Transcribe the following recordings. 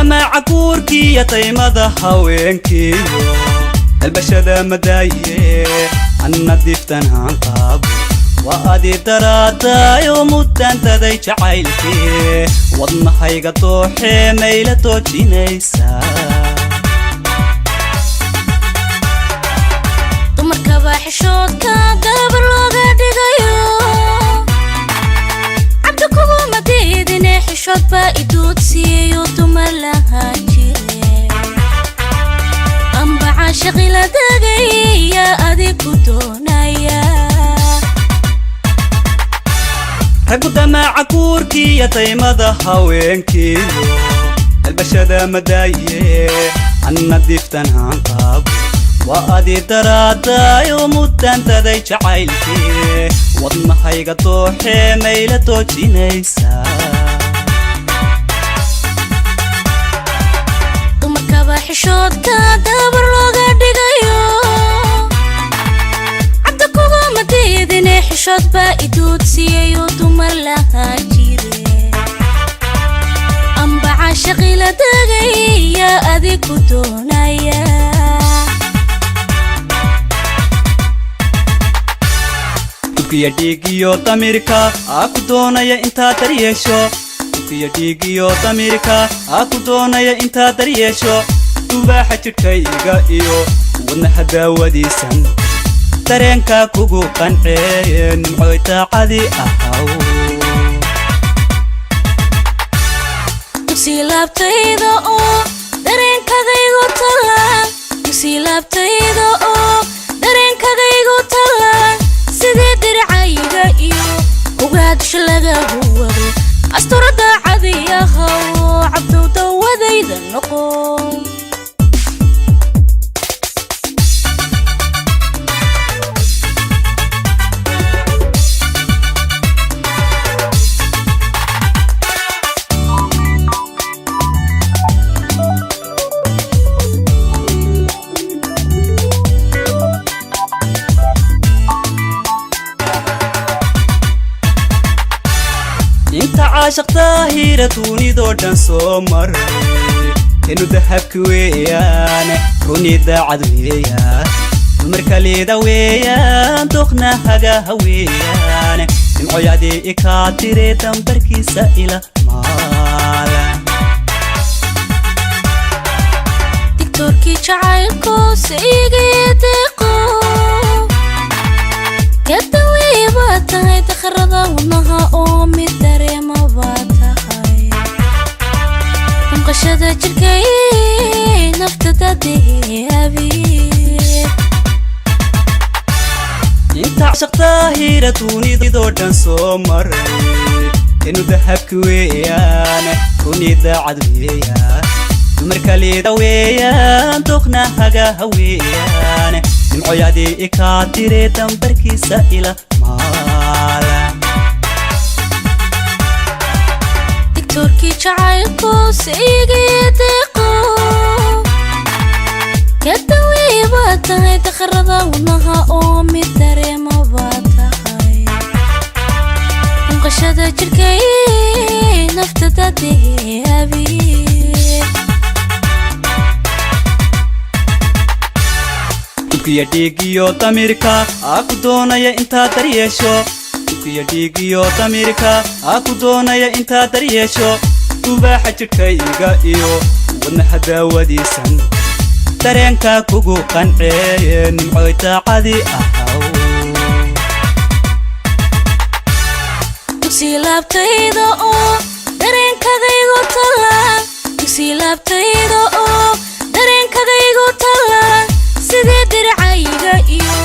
دمع كوركي يا طيمة هاوينكي البشدة مداية أنا ديفتن هنقاب وأدي دراتا يوم التنتدي شعيلكي وضنا حيقة طوحي ميلة توجي نيسا dumarkaba xishoodka gabar looga dhigayo cabdi kuguma diidine xishood baa iduudsiiyo dumar lahaa jire amba caashaqi la degaya adig ku doonaya raggu damaca kuurkii ya taymada haweenkiiyo albashada madaaye anna diftan hanqaabo وأدي دراتا يوم التنتدي شعيلكي وضنا حيقة طوحي ميلة توجي نيسا dumarkaba xishoodka gabar looga dhigayo cabdi kuguma diidine xishood baa iduudsiiyo dumar lahaa jire amba caashaqi la degaya adig ku doonaya tukiya dhiigiyo damirka aku doonaya intaa daryeesho tukiya dhiigiyo damirka aku doonaya intaa daryeesho dubaaxa jidhkayga iyo wadnaha daawadiisan dareenka kugu qancee nimcoy daacadi ahaw dugsi laabtayda oo dareenkagaygu talaan dugsi laabtayda oo dareenkagaygu talaan sidee dircayga iyo ugaadisha laga huwado asturada cadiyahaw cabdow dawadayda noqo انت عاشق طاهرة توني دودان سومر كنو دهبك ويان روني دا عدويان مركلي دا ويان دخنا هقا هويان نمعو يادي إكاتيري تنبركي سائلة مالا دكتوركي جعيلكو سيغي يديقو كدوي باتاي تخرضا ونها أمي الدريمة باتاي مقشدة جركي نفتدى ديابي انت عاشق طاهرة توني دودان سومر كنو دهبك ويان روني دا عدويان مركلي دا ويان دخنا هقا هويان نمعو يادي إكاتيري تنبركي سائلة مالا دكتوركي جعيلكو سيغي يديقو كدوي باتاي تخرضا ونها أمي الدريمة باتاي مقشدة جركي نفتدى ديابي tukiya dhiigiyo damirka aku doonaya intaa daryeesho tukiya dhiigiyo damirka aku doonaya intaa daryeesho dubaaxa jidhkayga iyo wadnaha daawadiisan dareenka kugu qancee nimcoy daacadi ahaw dugsi laabtayda oo dareenkagaygu talaan dugsi laabtayda oo dareenkagaygu talaan sidee dircayga iyo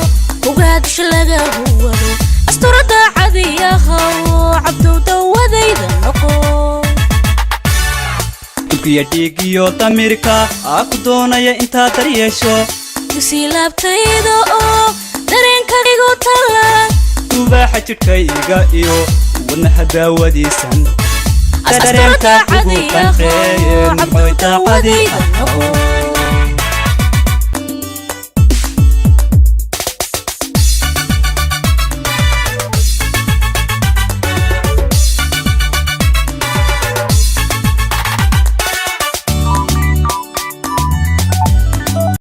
ugaadisha laga huwado asturada cadiyahaw cabdow dawadayda noqo tukiya dhiigiyo damirka aku doonaya intaa daryeesho dugsi laabtayda oo dareenkagaygu talaan dubaaxa jidhkayga iyo wadnaha daawadiisan dareenka kugu qancee nimcoy daacadi ahaw